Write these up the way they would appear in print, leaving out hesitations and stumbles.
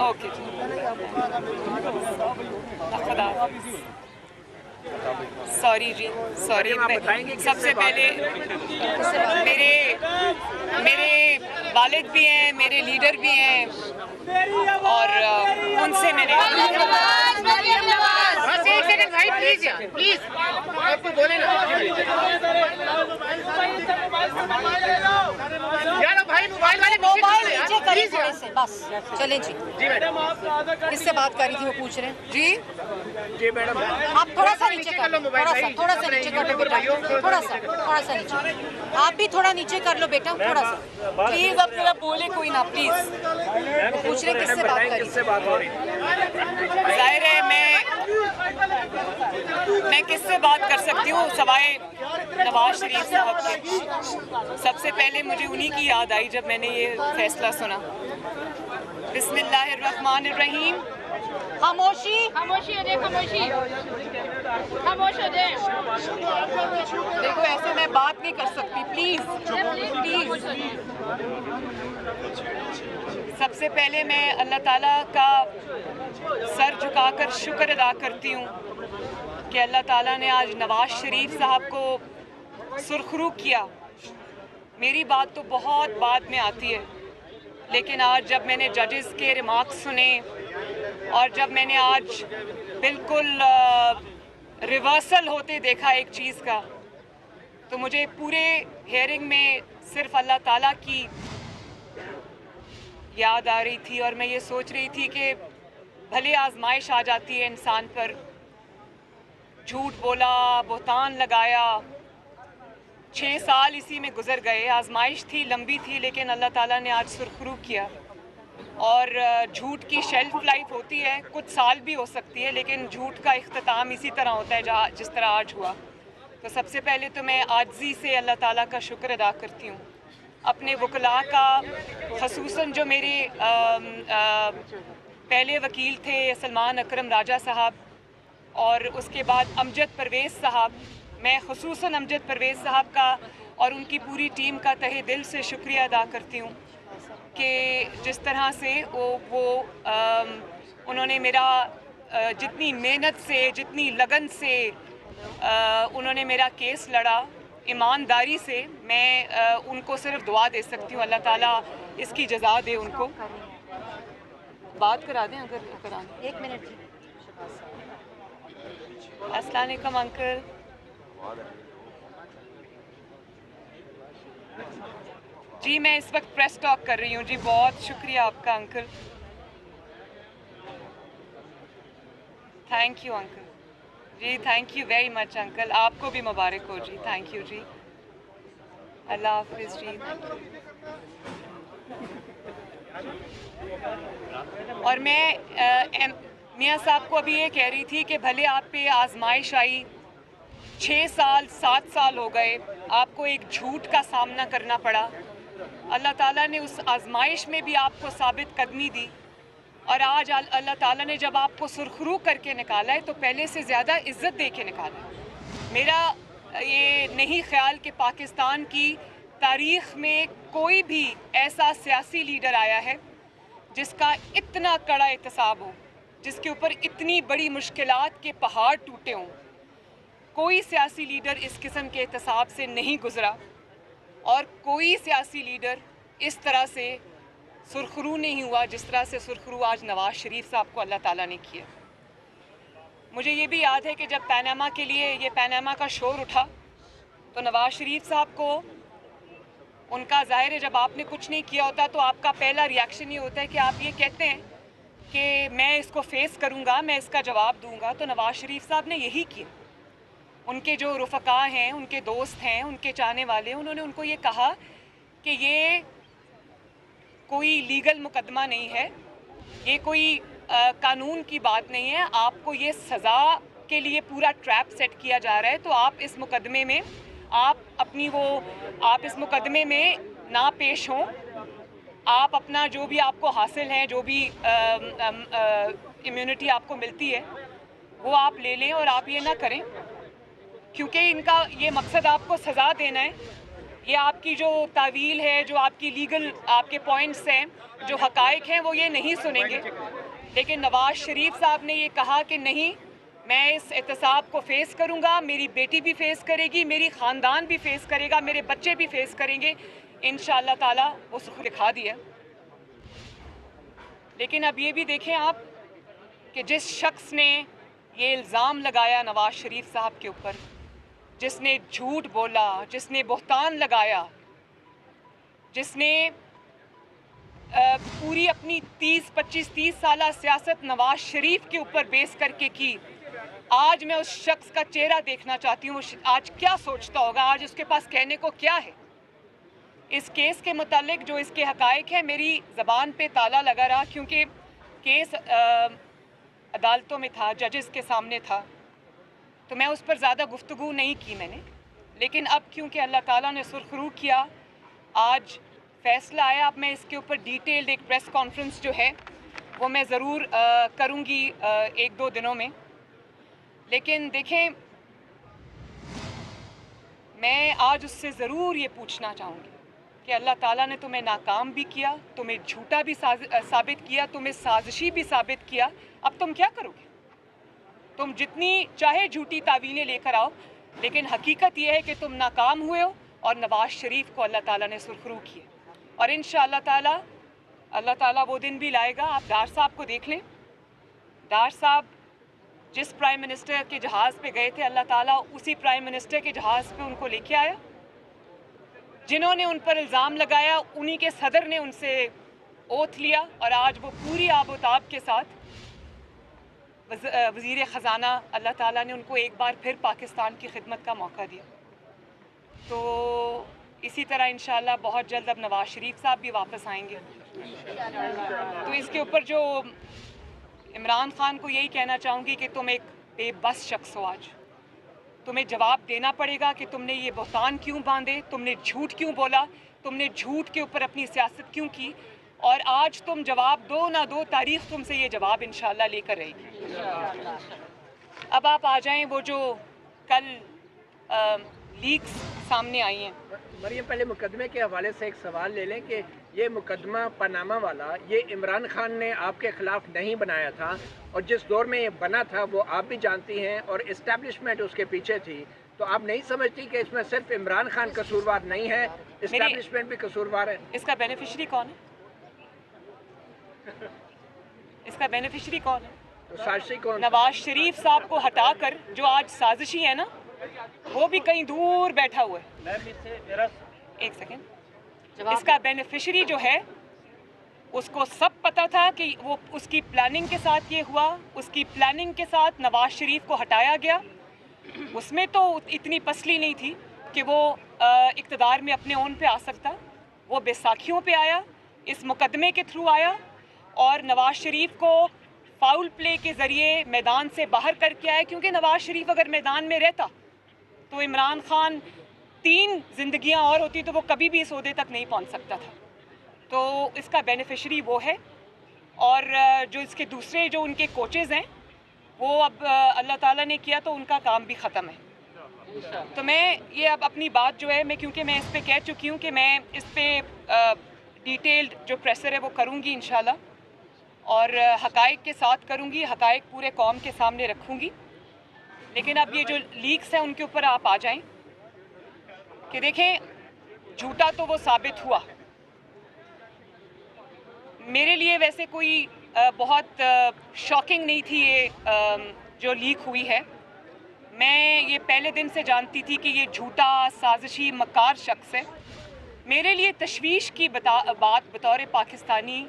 Okay sorry जी, sorry. सबसे पहले मेरे मेरे वालिद भी हैं, मेरे लीडर भी हैं, और उनसे मैंने एक सेकंड भाई, प्लीज यार, प्लीज आपको बोले ना यार भाई, मोबाइल वाले मोबाइल नीचे करिए थोड़े से, बस चलें जी। जी मैडम, किससे बात कर रही थी वो पूछ रहे हैं जी। जी मैडम, आप थोड़ा सा नीचे कर लो, थोड़ा सा नीचे कर लो बेटा, थोड़ा सा नीचे। आप भी थोड़ा नीचे कर लो बेटा, थोड़ा सा प्लीज। अब जरा बोले कोई ना, प्लीज। पूछ रहे किससे बात कर रही किससे बात हो रही? जाहिर है मैं किससे बात कर सकती हूँ सवाए नवाज शरीफ साहब के। सबसे पहले मुझे उन्हीं की याद आई जब मैंने ये फैसला सुना। बिस्मिल्लाहिर्रहमानिर्रहीम। खामोशी, खामोशी हो जाए, खामोशी, खामोश हो जाए। देखो ऐसे मैं बात नहीं कर सकती, प्लीज प्लीज। सबसे पहले मैं अल्लाह ताला का सर झुकाकर शुक्र अदा करती हूँ कि अल्लाह ताला ने आज नवाज शरीफ साहब को सुरखरू किया। मेरी बात तो बहुत बाद में आती है, लेकिन आज जब मैंने जजेस के रिमार्क्स सुने और जब मैंने आज बिल्कुल रिवर्सल होते देखा एक चीज़ का, तो मुझे पूरे हेयरिंग में सिर्फ अल्लाह ताला की याद आ रही थी। और मैं ये सोच रही थी कि भले आजमाइश आ जाती है इंसान पर, झूठ बोला, बुहतान लगाया, 6 साल इसी में गुजर गए। आजमाइश थी, लंबी थी, लेकिन अल्लाह ताला ने आज सुरखरू किया। और झूठ की शेल्फ लाइफ होती है, कुछ साल भी हो सकती है, लेकिन झूठ का इख्तिताम इसी तरह होता है जहाँ जिस तरह आज हुआ। तो सबसे पहले तो मैं आजिज़ी से अल्लाह ताला का शुक्र अदा करती हूँ, अपने वकला का, ख़ुसूसन जो मेरे पहले वकील थे सलमान अकरम राजा साहब, और उसके बाद अमजद परवेज़ साहब। मैं ख़ुसूसन अमजद परवेज़ साहब का और उनकी पूरी टीम का तहे दिल से शुक्रिया अदा करती हूँ कि जिस तरह से उन्होंने मेरा जितनी मेहनत से, जितनी लगन से उन्होंने मेरा केस लड़ा, ईमानदारी से। मैं उनको सिर्फ दुआ दे सकती हूँ, अल्लाह ताला इसकी जज़ा दे उनको। बात करा दें अगर कराना। 1 मिनट जी। अस्सलाम वालेकुम अंकल। जी मैं इस वक्त प्रेस टॉक कर रही हूँ जी। बहुत शुक्रिया आपका अंकल, थैंक यू अंकल जी, thank you very much uncle. आपको भी मुबारक हो जी, थैंक यू जी, अल्लाह हाफिज़ जी, थैंक यू। और मैं मियाँ साहब को अभी ये कह रही थी कि भले आप पे आजमाइश आई, 6 साल 7 साल हो गए, आपको एक झूठ का सामना करना पड़ा। अल्लाह ताला ने उस आजमाइश में भी आपको साबित कदमी दी, और आज अल्लाह ताला ने जब आपको सुरखरू करके निकाला है तो पहले से ज़्यादा इज़्ज़त दे के निकाला है। मेरा ये नहीं ख्याल कि पाकिस्तान की तारीख़ में कोई भी ऐसा सियासी लीडर आया है जिसका इतना कड़ा एहतसाब हो, जिसके ऊपर इतनी बड़ी मुश्किलात के पहाड़ टूटे हों। कोई सियासी लीडर इस किस्म के एहतसाब से नहीं गुज़रा, और कोई सियासी लीडर इस तरह से सुरखरू नहीं हुआ जिस तरह से सुरखरू आज नवाज शरीफ साहब को अल्लाह ताला ने किया। मुझे ये भी याद है कि जब पैनामा के लिए ये पैनामा का शोर उठा तो नवाज शरीफ साहब को, उनका ज़ाहिर है जब आपने कुछ नहीं किया होता तो आपका पहला रिएक्शन ये होता है कि आप ये कहते हैं कि मैं इसको फेस करूँगा, मैं इसका जवाब दूँगा। तो नवाज शरीफ साहब ने यही किया। उनके जो रुफ़क़ा हैं, उनके दोस्त हैं, उनके चाहने वाले, उन्होंने उनको ये कहा कि ये कोई लीगल मुकदमा नहीं है, ये कोई कानून की बात नहीं है, आपको ये सज़ा के लिए पूरा ट्रैप सेट किया जा रहा है। तो आप इस मुकदमे में आप इस मुकदमे में ना पेश हों, आप अपना जो भी आपको हासिल है, जो भी इम्यूनिटी आपको मिलती है वो आप ले लें, और आप ये ना करें, क्योंकि इनका ये मकसद आपको सज़ा देना है। ये आपकी जो तावील है, जो आपकी लीगल आपके पॉइंट्स हैं, जो हकाइक हैं, वो ये नहीं सुनेंगे। लेकिन नवाज शरीफ साहब ने ये कहा कि नहीं, मैं इस एहतसाब को फेस करूंगा, मेरी बेटी भी फेस करेगी, मेरी ख़ानदान भी फेस करेगा, मेरे बच्चे भी फेस करेंगे इंशाअल्लाह ताला। वो दिखा दिया। लेकिन अब ये भी देखें आप कि जिस शख्स ने ये इल्ज़ाम लगाया नवाज शरीफ साहब के ऊपर, जिसने झूठ बोला, जिसने बुहतान लगाया, जिसने पूरी अपनी 25-30 साल सियासत नवाज शरीफ के ऊपर बेस करके की, आज मैं उस शख्स का चेहरा देखना चाहती हूँ। आज क्या सोचता होगा, आज उसके पास कहने को क्या है इस केस के मुतालिक। जो इसके हकाइक है, मेरी ज़बान पे ताला लगा रहा, क्योंकि केस अदालतों में था, जजेस के सामने था, तो मैं उस पर ज़्यादा गुफ्तगू नहीं की मैंने। लेकिन अब क्योंकि अल्लाह ताला ने सुरखरू किया, आज फ़ैसला आया, अब मैं इसके ऊपर डिटेल्ड एक प्रेस कॉन्फ्रेंस जो है वो मैं ज़रूर करूँगी 1-2 दिनों में। लेकिन देखें, मैं आज उससे ज़रूर ये पूछना चाहूँगी कि अल्लाह ताला ने तुम्हें नाकाम भी किया, तुम्हें झूठा भी साबित किया, तुम्हें साजिशी भी साबित किया, अब तुम क्या करोगे? तुम जितनी चाहे झूठी तावीलें लेकर आओ, लेकिन हकीकत यह है कि तुम नाकाम हुए हो और नवाज शरीफ को अल्लाह ताला ने सुरखरू किए। और इंशाअल्लाह ताला अल्लाह ताला वो दिन भी लाएगा। आप डार साहब को देख लें, डार साहब जिस प्राइम मिनिस्टर के जहाज़ पे गए थे, अल्लाह ताला उसी प्राइम मिनिस्टर के जहाज़ पे उनको लेके आया। जिन्होंने उन पर इल्ज़ाम लगाया, उन्हीं के सदर ने उनसे ओथ लिया, और आज वो पूरी आबोताब के साथ वज़ीर ख़जाना, अल्लाह ताला ने उनको एक बार फिर पाकिस्तान की खिदमत का मौका दिया। तो इसी तरह इंशाअल्लाह बहुत जल्द अब नवाज शरीफ साहब भी वापस आएंगे। तो इसके ऊपर जो इमरान खान को यही कहना चाहूँगी कि तुम एक बेबस शख्स हो। आज तुम्हें जवाब देना पड़ेगा कि तुमने ये बुहतान क्यों बांधे, तुमने झूठ क्यों बोला, तुमने झूठ के ऊपर अपनी सियासत क्यों की, और आज तुम जवाब दो ना दो, तारीख तुमसे ये जवाब इंशाअल्लाह लेकर रहेगी। अब आप आ जाएं वो जो कल लीक्स सामने आई हैं। मरियम, पहले मुकदमे के हवाले से एक सवाल ले लें कि ये मुकदमा पनामा वाला, ये इमरान खान ने आपके ख़िलाफ़ नहीं बनाया था, और जिस दौर में ये बना था वो आप भी जानती हैं, और इस्टेब्लिशमेंट उसके पीछे थी। तो आप नहीं समझती कि इसमें सिर्फ इमरान खान कसूरवार नहीं है, इस्टेब्लिशमेंट भी कसूरवार है? इसका बेनिफिशरी कौन है? इसका बेनिफिशरी कौन है? तो साजिशी कौन? नवाज शरीफ साहब को हटाकर जो आज साजिशी है ना, वो भी कहीं दूर बैठा हुआ है। एक सेकेंड। इसका बेनिफिशरी जो है, उसको सब पता था कि वो उसकी प्लानिंग के साथ ये हुआ, उसकी प्लानिंग के साथ नवाज शरीफ को हटाया गया। उसमें तो इतनी पसली नहीं थी कि वो इक़्तिदार में अपने ओन पे आ सकता। वो बैसाखियों पे आया, इस मुकदमे के थ्रू आया, और नवाज शरीफ को फाउल प्ले के ज़रिए मैदान से बाहर करके आया। क्योंकि नवाज शरीफ अगर मैदान में रहता तो इमरान खान 3 ज़िंदगियां और होती तो वो कभी भी इस ओहदे तक नहीं पहुंच सकता था। तो इसका बेनिफिशरी वो है। और जो इसके दूसरे जो उनके कोचेस हैं, वो अब अल्लाह ताला ने किया तो उनका काम भी ख़त्म है। तो मैं ये अब अपनी बात जो है, मैं क्योंकि मैं इस पे कह चुकी हूँ कि मैं इस पे डिटेल्ड जो प्रेशर है वो करूँगी इंशाल्लाह, और हकाइक के साथ करूँगी, हकाइक पूरे कौम के सामने रखूँगी। लेकिन अब ये जो लीक्स हैं उनके ऊपर आप आ जाएं कि देखें, झूठा तो वो साबित हुआ। मेरे लिए वैसे कोई बहुत शॉकिंग नहीं थी ये जो लीक हुई है। मैं ये पहले दिन से जानती थी कि ये झूठा, साजिशी, मकार शख्स है। मेरे लिए तशवीश की बात बतौर पाकिस्तानी,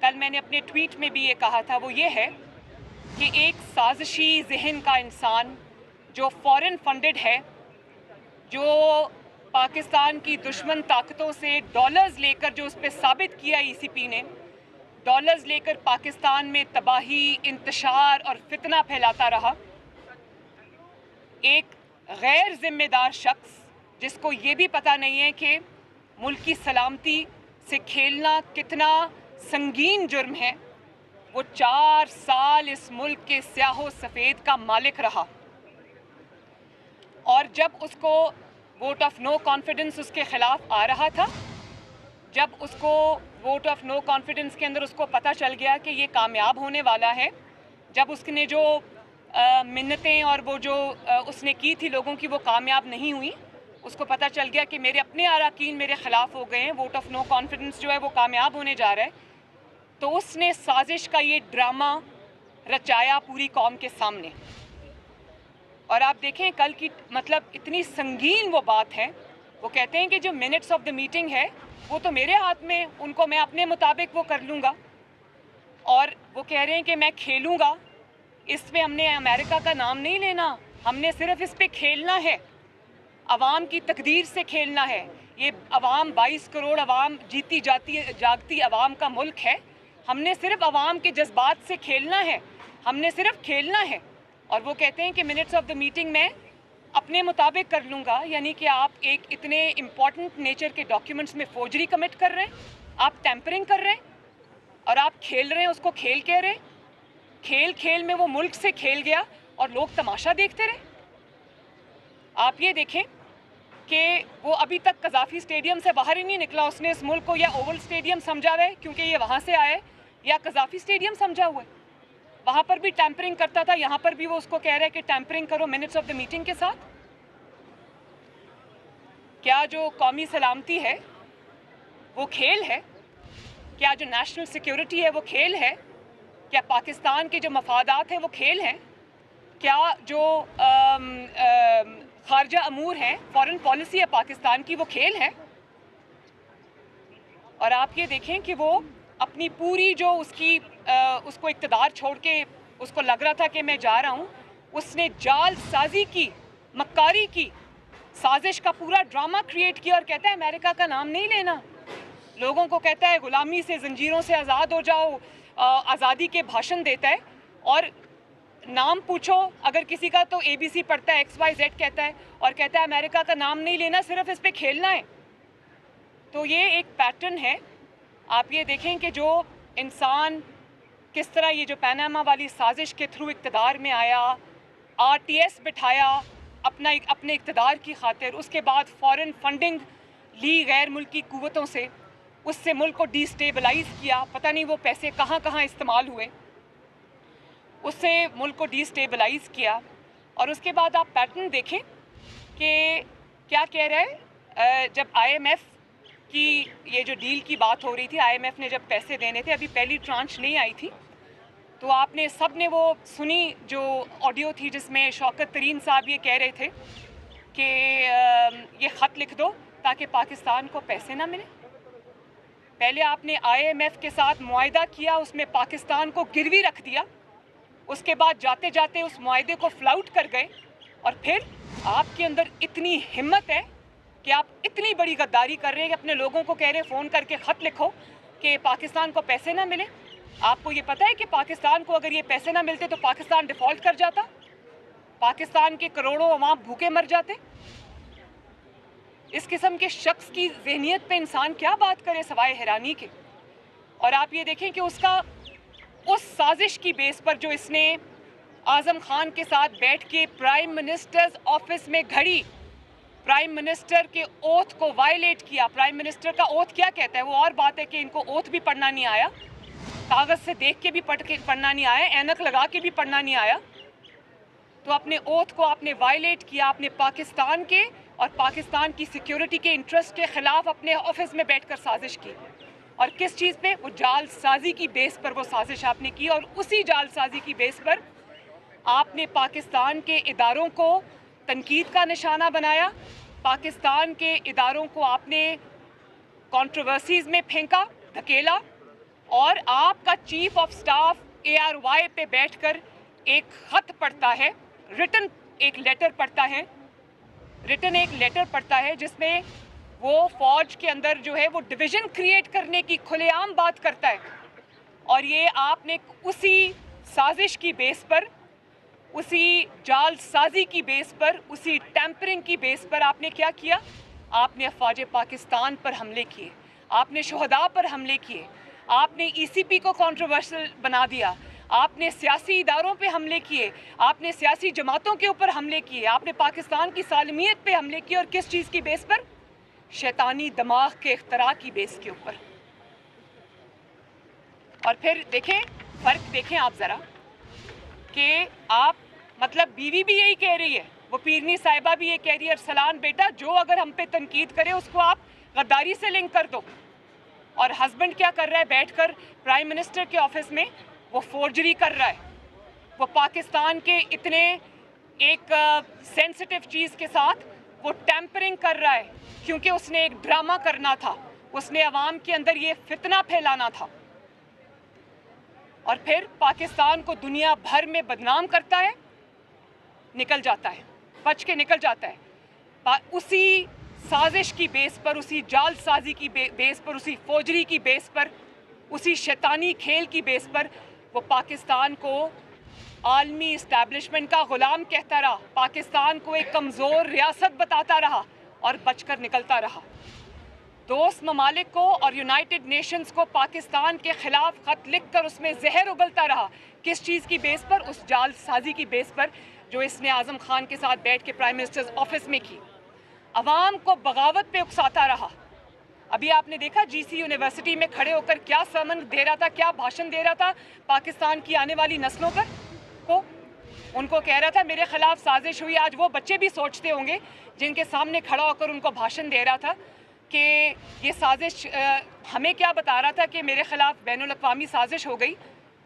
कल मैंने अपने ट्वीट में भी ये कहा था, वो ये है कि एक साजिशी जहन का इंसान जो फॉरेन फंडेड है, जो पाकिस्तान की दुश्मन ताकतों से डॉलर्स लेकर, जो उस पर साबित किया ईसीपी ने, डॉलर्स लेकर पाकिस्तान में तबाही, इंतशार और फितना फैलाता रहा। एक गैर जिम्मेदार शख्स जिसको ये भी पता नहीं है कि मुल्क की सलामती से खेलना कितना संगीन जुर्म है, वो 4 साल इस मुल्क के स्याहो सफ़ेद का मालिक रहा। और जब उसको वोट ऑफ नो कॉन्फिडेंस उसके ख़िलाफ़ आ रहा था। जब उसको वोट ऑफ नो कॉन्फिडेंस के अंदर उसको पता चल गया कि ये कामयाब होने वाला है, जब उसने जो मिन्नतें और वो जो उसने की थी लोगों की वो कामयाब नहीं हुई, उसको पता चल गया कि मेरे अपने अराकीन मेरे ख़िलाफ़ हो गए हैं, वोट ऑफ नो कॉन्फिडेंस जो है वो कामयाब होने जा रहा है। तो उसने साजिश का ये ड्रामा रचाया पूरी कौम के सामने। और आप देखें कल की मतलब इतनी संगीन वो बात है। वो कहते हैं कि जो मिनट्स ऑफ द मीटिंग है वो तो मेरे हाथ में, उनको मैं अपने मुताबिक वो कर लूँगा। और वो कह रहे हैं कि मैं खेलूँगा, इसमें हमने अमेरिका का नाम नहीं लेना, हमने सिर्फ इस पे खेलना है, अवाम की तकदीर से खेलना है। ये अवाम 22 करोड़ अवाम जीती जागती अवाम का मुल्क है, हमने सिर्फ अवाम के जज्बात से खेलना है, हमने सिर्फ खेलना है। और वो कहते हैं कि मिनट्स ऑफ द मीटिंग में अपने मुताबिक कर लूँगा, यानी कि आप एक इतने इम्पॉर्टेंट नेचर के डॉक्यूमेंट्स में फोर्जरी कमिट कर रहे हैं, आप टैंपरिंग कर रहे हैं और आप खेल रहे हैं, उसको खेल कह रहे हैं। खेल खेल में वो मुल्क से खेल गया और लोग तमाशा देखते रहे। आप ये देखें कि वो अभी तक कज़ाफ़ी स्टेडियम से बाहर ही नहीं निकला। उसने इस मुल्क को या ओवल स्टेडियम समझा हुआ है क्योंकि ये वहाँ से आए, या कज़ाफ़ी स्टेडियम समझा हुआ है। वहाँ पर भी टैंपरिंग करता था, यहाँ पर भी वो उसको कह रहा है कि टैंपरिंग करो मिनट्स ऑफ द मीटिंग के साथ। क्या जो कौमी सलामती है वो खेल है? क्या जो नेशनल सिक्योरिटी है वो खेल है? क्या पाकिस्तान के जो मफादात हैं वो खेल हैं? क्या जो खारजा अमूर हैं, फॉरेन पॉलिसी है पाकिस्तान की, वो खेल है? और आप ये देखें कि वो अपनी पूरी जो उसको इक़्तिदार छोड़ के उसको लग रहा था कि मैं जा रहा हूँ, उसने जाल साजी की, मक्कारी की, साजिश का पूरा ड्रामा क्रिएट किया। और कहता है अमेरिका का नाम नहीं लेना, लोगों को कहता है ग़ुलामी से, ज़ंजीरों से आज़ाद हो जाओ, आज़ादी के भाषण देता है। और नाम पूछो अगर किसी का तो ABC पढ़ता है, XYZ कहता है और कहता है अमेरिका का नाम नहीं लेना, सिर्फ इस पे खेलना है। तो ये एक पैटर्न है। आप ये देखें कि जो इंसान किस तरह ये जो पनामा वाली साजिश के थ्रू इक़्तिदार में आया, RTS बिठाया अपने इक़्तिदार की खातिर, उसके बाद फ़ॉरेन फंडिंग ली गैर मुल्की कुव्वतों से, उससे मुल्क को डिस्टेबलाइज़ किया, पता नहीं वो पैसे कहाँ कहाँ इस्तेमाल हुए, उससे मुल्क को डिस्टेबलाइज़ किया। और उसके बाद आप पैटर्न देखें कि क्या कह रहा है। जब IMF की ये जो डील की बात हो रही थी, IMF ने जब पैसे देने थे, अभी पहली ट्रांच नहीं आई थी, तो आपने सब ने वो सुनी जो ऑडियो थी जिसमें शौकत तरीन साहब ये कह रहे थे कि ये ख़त लिख दो ताकि पाकिस्तान को पैसे ना मिले। पहले आपने IMF के साथ मुआहिदा किया, उसमें पाकिस्तान को गिरवी रख दिया, उसके बाद जाते जाते उस मुआहिदे को फ्लाउट कर गए। और फिर आपके अंदर इतनी हिम्मत है कि आप इतनी बड़ी गद्दारी कर रहे हैं कि अपने लोगों को कह रहे हैं फ़ोन करके ख़त लिखो कि पाकिस्तान को पैसे ना मिले। आपको ये पता है कि पाकिस्तान को अगर ये पैसे ना मिलते तो पाकिस्तान डिफ़ॉल्ट कर जाता, पाकिस्तान के करोड़ों अवाम भूखे मर जाते। इस किस्म के शख्स की ज़हनियत पे इंसान क्या बात करे सवाए हैरानी के। और आप ये देखें कि उसका उस साजिश की बेस पर जो इसने आज़म खान के साथ बैठ के प्राइम मिनिस्टर्स ऑफिस में घड़ी, प्राइम मिनिस्टर के ओथ को वायलेट किया। प्राइम मिनिस्टर का ओथ क्या कहता है? वो और बात है कि इनको ओथ भी पढ़ना नहीं आया, कागज़ से देख के भी पढ़ना नहीं आया, ऐनक लगा के भी पढ़ना नहीं आया। तो अपने ओथ को आपने वायलेट किया, आपने पाकिस्तान के और पाकिस्तान की सिक्योरिटी के इंटरेस्ट के ख़िलाफ़ अपने ऑफिस में बैठकर साजिश की। और किस चीज़ पे? वो जालसाजी की बेस पर वो साजिश आपने की। और उसी जालसाजी की बेस पर आपने पाकिस्तान के इदारों को तनकीद का निशाना बनाया, पाकिस्तान के इदारों को आपने कंट्रोवर्सीज़ में फेंका, धकेला। और आपका चीफ ऑफ स्टाफ ARY पे बैठकर एक ख़त पढ़ता है, रिटन एक लेटर पढ़ता है जिसमें वो फ़ौज के अंदर जो है वो डिवीज़न क्रिएट करने की खुलेआम बात करता है। और ये आपने उसी साजिश की बेस पर, उसी जालसाजी की बेस पर, उसी टैंपरिंग की बेस पर आपने क्या किया? आपने अफ़वाज पाकिस्तान पर हमले किए, आपने शुहदा पर हमले किए, आपने ECP को कंट्रोवर्शियल बना दिया, आपने सियासी इदारों पे हमले किए, आपने सियासी जमातों के ऊपर हमले किए, आपने पाकिस्तान की सालमियत पे हमले किए। और किस चीज़ की बेस पर? शैतानी दिमाग के इख्तरा की बेस के ऊपर। और फिर देखें, फ़र्क देखें आप ज़रा कि आप मतलब बीवी भी यही कह रही है, वो पीरनी साहिबा भी ये कह रही है, अरसलान बेटा जो अगर हम पे तनकीद करे उसको आप गद्दारी से लिंक कर दो। और हस्बैंड क्या कर रहा है? बैठकर प्राइम मिनिस्टर के ऑफिस में वो फोर्जरी कर रहा है। वो पाकिस्तान के इतने एक सेंसिटिव चीज़ के साथ वो टैंपरिंग कर रहा है, क्योंकि उसने एक ड्रामा करना था, उसने अवाम के अंदर ये फितना फैलाना था। और फिर पाकिस्तान को दुनिया भर में बदनाम करता है, निकल जाता है, बच के निकल जाता है। उसी साजिश की बेस पर, उसी जालसाजी की बेस पर, उसी फोर्जरी की बेस पर, उसी शैतानी खेल की बेस पर वो पाकिस्तान को आलमी इस्टेब्लिशमेंट का गुलाम कहता रहा, पाकिस्तान को एक कमज़ोर रियासत बताता रहा और बचकर निकलता रहा। दोस्त ममालिक को और यूनाइटेड नेशंस को पाकिस्तान के ख़िलाफ़ ख़त लिख कर उसमें जहर उगलता रहा। किस चीज़ की बेस पर? उस जालसाजी की बेस पर जो इसने आज़म खान के साथ बैठ के प्राइम मिनिस्टर्स ऑफिस में की। अवाम को बगावत पे उकसाता रहा। अभी आपने देखा जीसी यूनिवर्सिटी में खड़े होकर क्या सरमन दे रहा था, क्या भाषण दे रहा था पाकिस्तान की आने वाली नस्लों पर को। उनको कह रहा था मेरे ख़िलाफ़ साजिश हुई। आज वो बच्चे भी सोचते होंगे जिनके सामने खड़ा होकर उनको भाषण दे रहा था कि ये साजिश हमें क्या बता रहा था कि मेरे ख़िलाफ़ बैनुल-अक़वामी साजिश हो गई।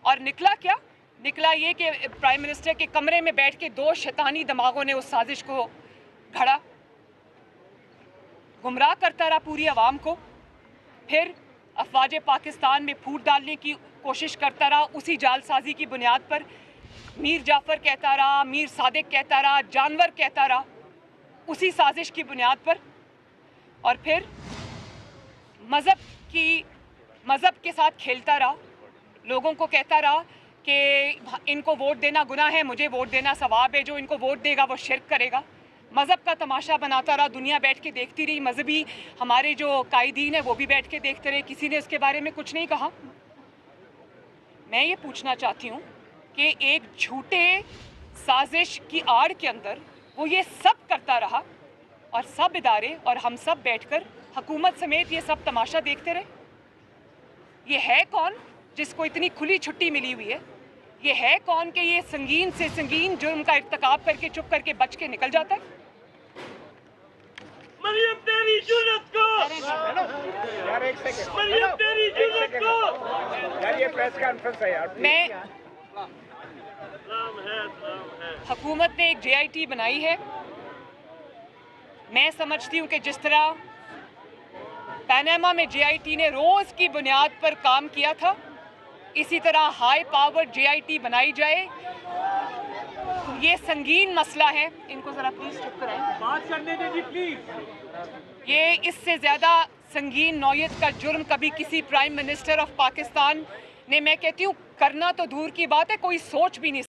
और निकला क्या? निकला ये कि प्राइम मिनिस्टर के कमरे में बैठ के दो शैतानी दिमागों ने उस साजिश को घड़ा, गुमराह करता रहा पूरी आवाम को। फिर अफवाज पाकिस्तान में फूट डालने की कोशिश करता रहा उसी जालसाजी की बुनियाद पर। मीर जाफ़र कहता रहा, मीर सादिक कहता रहा, जानवर कहता रहा उसी साजिश की बुनियाद पर। और फिर मज़हब के साथ खेलता रहा, लोगों को कहता रहा कि इनको वोट देना गुनाह है, मुझे वोट देना सवाब है, जो इनको वोट देगा वो शिर्क करेगा। मज़हब का तमाशा बनाता रहा, दुनिया बैठ के देखती रही। मजहबी हमारे जो कायदीन है वो भी बैठ के देखते रहे, किसी ने उसके बारे में कुछ नहीं कहा। मैं ये पूछना चाहती हूँ कि एक झूठे साजिश की आड़ के अंदर वो ये सब करता रहा और सब इदारे और हम सब बैठकर हुकूमत समेत ये सब तमाशा देखते रहे। ये है कौन जिसको इतनी खुली छुट्टी मिली हुई है? ये है कौन कि ये संगीन से संगीन जुर्म का इर्तिकाब करके चुप करके बच के निकल जाता है? मरियम तेरी जुर्रत को, यार एक सेकंड, मरियम तेरी जुर्रत को। यार ये प्रेस कॉन्फ्रेंस है यार। मैं नाम है हुकूमत ने एक JIT बनाई है। मैं समझती हूँ कि जिस तरह पनामा में JIT ने रोज़ की बुनियाद पर काम किया था, इसी तरह हाई पावर JIT बनाई जाए। ये संगीन मसला है, इनको ज़रा प्लीज़ चुप कराएं, बात करने दीजिए प्लीज। ये इससे ज़्यादा संगीन नौयत का जुर्म कभी किसी प्राइम मिनिस्टर ऑफ पाकिस्तान ने, मैं कहती हूँ करना तो दूर की बात है, कोई सोच भी नहीं